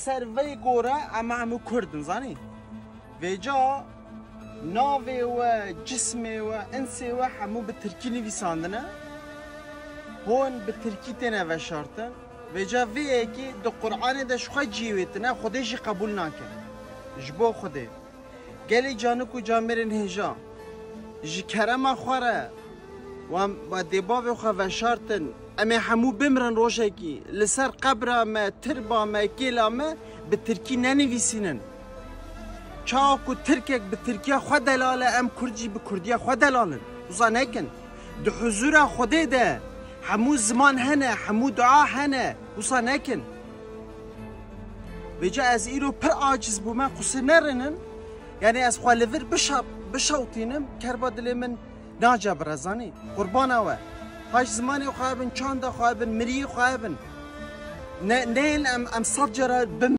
لسر وی گوره اما همو کردن زانی ویجا ناوی و جسمی و انسی و همو به ترکی نویساندنه هون به ترکی تنه و شارتن ویجا ویه که دو قرآن داشت خواه جیویتنه خودشی قبول نکن جبو خوده گلی جانکو جامرین هجا جی کرم خواره و دیباب خواه و شارتن اما همو بمرن روشه کی لسر قبر ما تربا ما کلا ما به ترکی ننویسینن چاکو ترکک به ترکیه خود دلاله ام کردی به کردیه خود دلالن وزا نکن دو حضور خوده ده همو زمان هنه همو دعا هنه وزا نکن ویجا از ایرو پر عاجز بو من قصه نرنن یعنی از خوالور بشوطینم کربا دلی من ناجا برزانی قربانه و هاش زمانی خواهبن چانده خواهبن مری خواهبن نه ام صد جرا